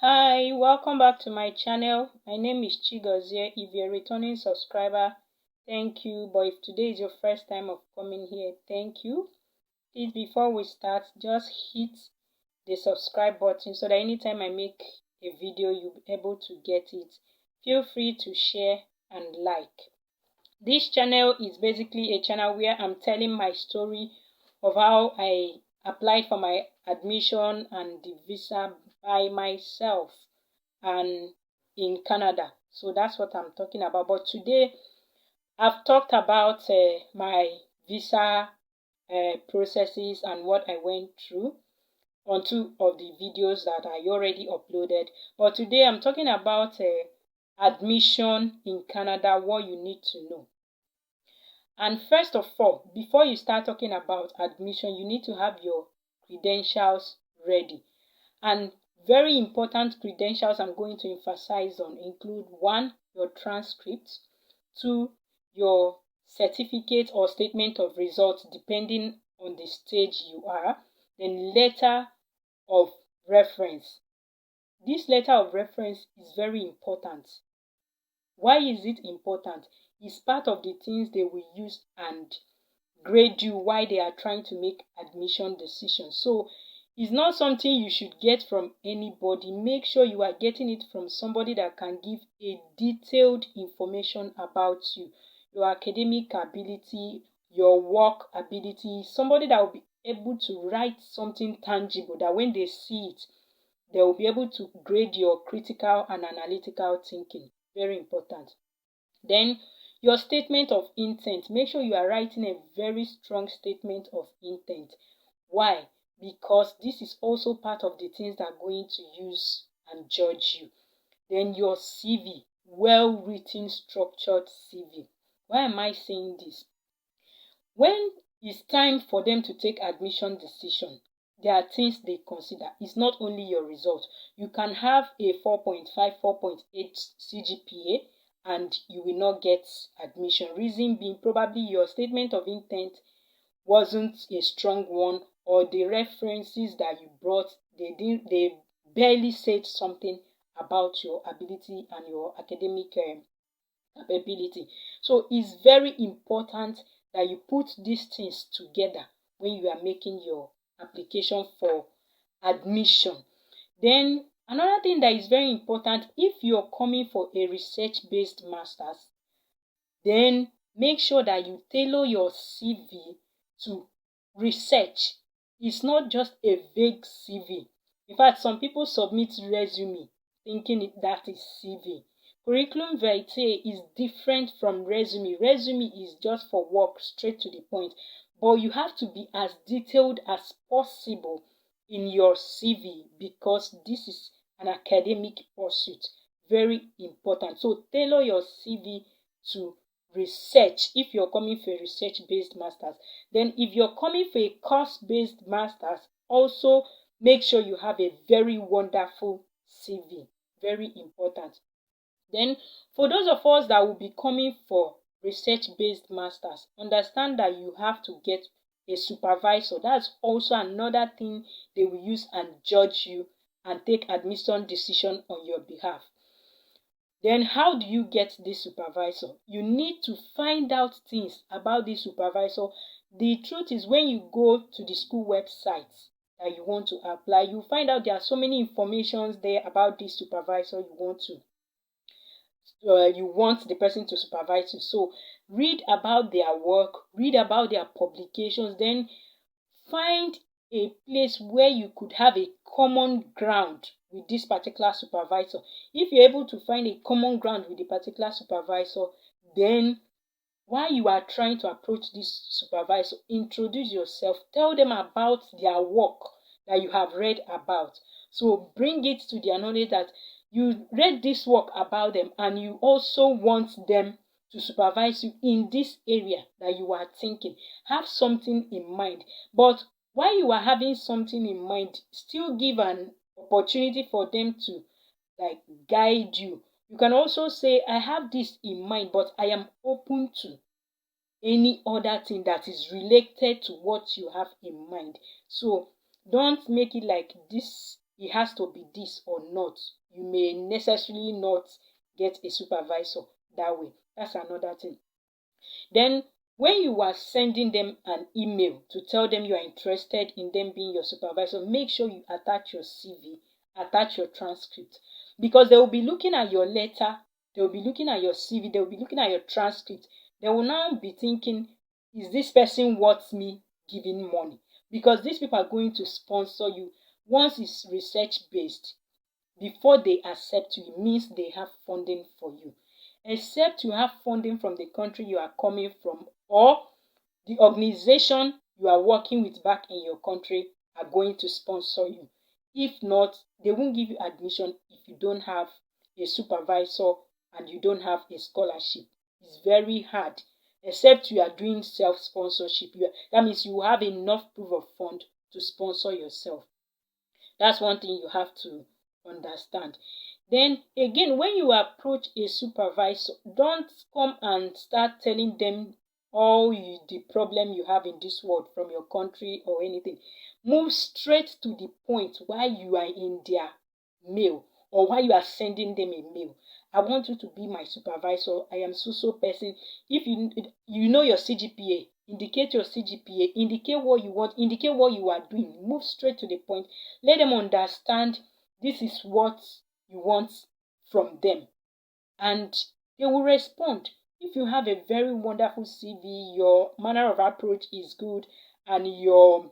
Hi, welcome back to my channel. My name is Chigozie. If you're a returning subscriber, thank you. But if today is your first time of coming here, thank you. Please, before we start, just hit the subscribe button so that anytime I make a video, you'll be able to get it. Feel free to share and like. This channel is basically a channel where I'm telling my story of how I applied for my admission and the visa by myself and in Canada. So that's what I'm talking about. But today I've talked about my visa processes and what I went through on two of the videos that I already uploaded. But today I'm talking about admission in Canada, what you need to know. And first of all, before you start talking about admission, you need to have your credentials ready. And very important credentials I'm going to emphasize on include: one, your transcript; two, your certificate or statement of results depending on the stage you are; then letter of reference. This letter of reference is very important. Why is it important? It's part of the things they will use and grade you while they are trying to make admission decisions. So it's not something you should get from anybody. Make sure you are getting it from somebody that can give a detailed information about you, your academic ability, your work ability, somebody that will be able to write something tangible that when they see it, they will be able to grade your critical and analytical thinking. Very important. Then your statement of intent. Make sure you are writing a very strong statement of intent. Why? Because this is also part of the things that are going to use and judge you. Then your CV. Well written, structured CV. Why am I saying this? When it's time for them to take admission decision, there are things they consider. It's not only your result. You can have a 4.5, 4.8 CGPA and you will not get admission. Reason being, probably your statement of intent wasn't a strong one, or the references that you brought, they barely said something about your ability and your academic capability. So it's very important that you put these things together when you are making your application for admission. Then another thing that is very important, if you're coming for a research-based master's, then make sure that you tailor your CV to research. It's not just a vague CV. In fact, some people submit resume thinking that is CV. Curriculum vitae is different from resume. Resume is just for work, straight to the point. But you have to be as detailed as possible in your CV because this is an academic pursuit. Very important. So tailor your CV to research if you're coming for a research-based master's. Then if you're coming for a course-based master's, also make sure you have a very wonderful CV. Very important. Then for those of us that will be coming for research-based masters, understand that you have to get a supervisor. That's also another thing they will use and judge you and take admission decision on your behalf. Then how do you get this supervisor? You need to find out things about this supervisor. The truth is, when you go to the school website that you want to apply, you find out there are so many informations there about this supervisor you want the person to supervise you. So read about their work, read about their publications, then find a place where you could have a common ground with this particular supervisor. If you're able to find a common ground with the particular supervisor, then while you are trying to approach this supervisor, introduce yourself, tell them about their work that you have read about. So bring it to their knowledge that you read this work about them and you also want them to supervise you in this area that you are thinking. Have something in mind. But while you are having something in mind, still give an opportunity for them to guide you. You can also say, I have this in mind, but I am open to any other thing that is related to what you have in mind. So don't make it like this it has to be this or not. You may necessarily not get a supervisor that way. That's another thing. Then when you are sending them an email to tell them you are interested in them being your supervisor, make sure you attach your CV, attach your transcript, because they will be looking at your letter, they will be looking at your CV, they will be looking at your transcript. They will now be thinking, is this person worth me giving money? Because these people are going to sponsor you. Once it's research based, before they accept you, it means they have funding for you. Except you have funding from the country you are coming from, or the organization you are working with back in your country are going to sponsor you. If not, they won't give you admission if you don't have a supervisor and you don't have a scholarship. It's very hard. Except you are doing self-sponsorship. That means you have enough proof of fund to sponsor yourself. That's one thing you have to understand. Then again, when you approach a supervisor, don't come and start telling them the problem you have in this world from your country or anything. Move straight to the point while you are in their mail or while you are sending them a mail. I want you to be my supervisor. I am so person. If you know your CGPA, indicate your CGPA, indicate what you want, indicate what you are doing. Move straight to the point. Let them understand this is what you want from them, and they will respond. If you have a very wonderful CV, your manner of approach is good, and your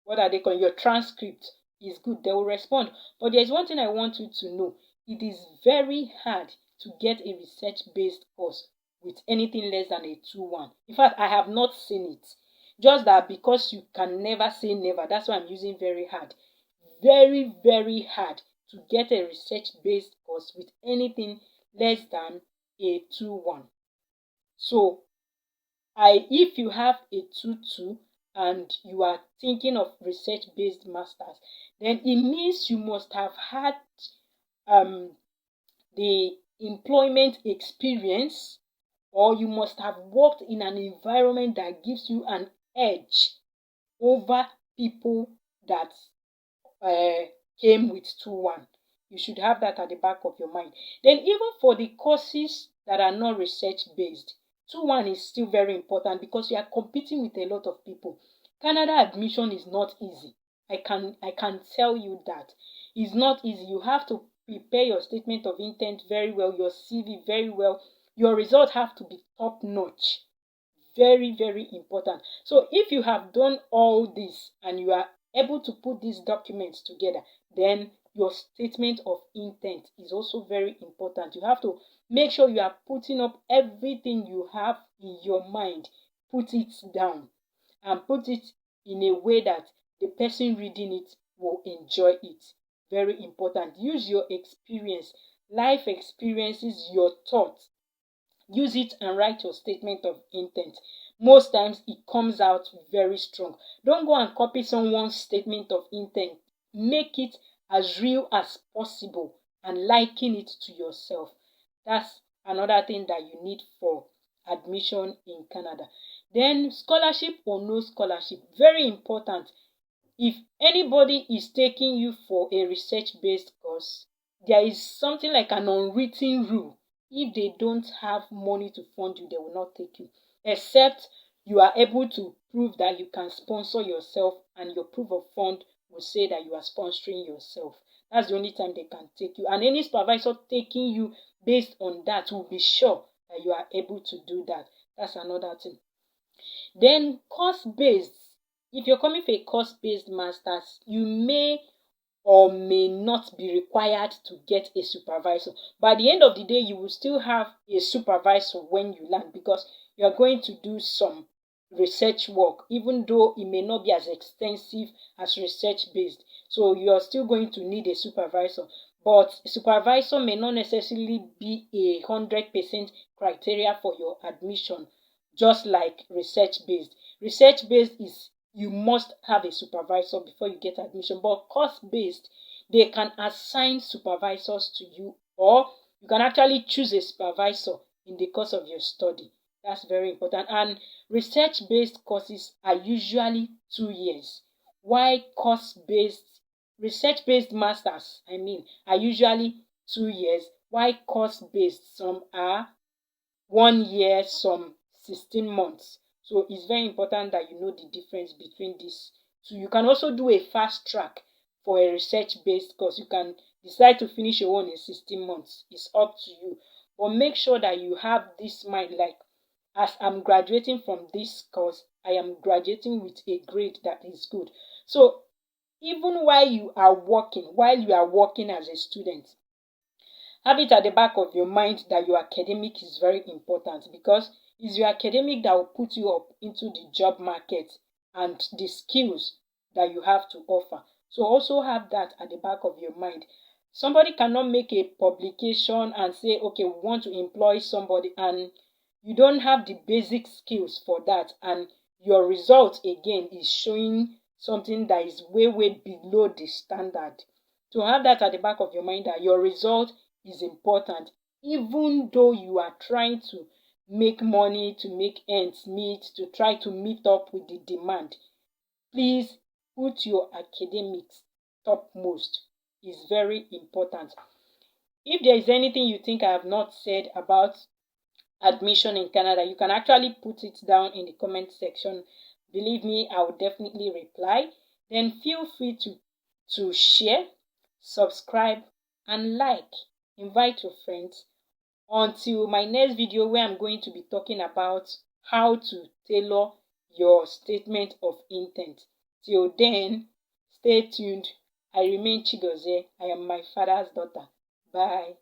what are they called? Your transcript is good, they will respond. But there's one thing I want you to know. It is very hard to get a research-based course with anything less than a 2-1. In fact, I have not seen it. Just that because you can never say never. That's why I'm using very hard. Very, very hard to get a research-based course with anything less than a 2-1. So, if you have a 2-2 and you are thinking of research-based masters, then it means you must have had the employment experience, or you must have worked in an environment that gives you an edge over people that came with 2-1. You should have that at the back of your mind. Then even for the courses that are not research-based, 2-1 is still very important because you are competing with a lot of people. Canada admission is not easy. I can tell you that. It's not easy. You have to prepare your statement of intent very well, your CV very well. Your results have to be top notch. Very, very important. So if you have done all this and you are able to put these documents together, then your statement of intent is also very important. You have to make sure you are putting up everything you have in your mind. Put it down and put it in a way that the person reading it will enjoy it. Very important. Use your experience, life experiences, your thoughts. Use it and write your statement of intent. Most times it comes out very strong. Don't go and copy someone's statement of intent. Make it as real as possible and liken it to yourself. That's another thing that you need for admission in Canada. Then scholarship or no scholarship, very important. If anybody is taking you for a research-based course, there is something like an unwritten rule. If they don't have money to fund you, they will not take you, except you are able to prove that you can sponsor yourself and your proof of fund will say that you are sponsoring yourself. That's the only time they can take you. And any supervisor taking you based on that will be sure that you are able to do that. That's another thing. Then course-based. If you're coming for a course-based master's, you may or may not be required to get a supervisor. By the end of the day, you will still have a supervisor when you land because you are going to do some research work, even though it may not be as extensive as research-based. So you are still going to need a supervisor. But a supervisor may not necessarily be 100% criteria for your admission, just like research-based. Research-based is you must have a supervisor before you get admission. But course-based, they can assign supervisors to you, or you can actually choose a supervisor in the course of your study. That's very important. And research-based courses are usually 2 years, Why course-based, research-based masters, are usually 2 years. Why course-based, some are 1 year, some 16 months. So it's very important that you know the difference between these two. You can also do a fast track for a research-based course. You can decide to finish your own in 16 months. It's up to you. But make sure that you have this mind, like, as I'm graduating from this course, I am graduating with a grade that is good. So even while you are working as a student, have it at the back of your mind that your academic is very important, because it's your academic that will put you up into the job market and the skills that you have to offer. So also have that at the back of your mind. Somebody cannot make a publication and say, okay, we want to employ somebody, and you don't have the basic skills for that, and your result again is showing something that is way below the standard. To have that at the back of your mind, that your result is important, even though you are trying to make money, to make ends meet, to try to meet up with the demand. Please put your academics topmost. Is very important. If there is anything you think I have not said about admission in Canada, you can actually put it down in the comment section. Believe me, I will definitely reply. Then feel free to share, subscribe, and like. Invite your friends. Until my next video, where I'm going to be talking about how to tailor your statement of intent. Till then, stay tuned. I remain Chigozie. I am my father's daughter. Bye.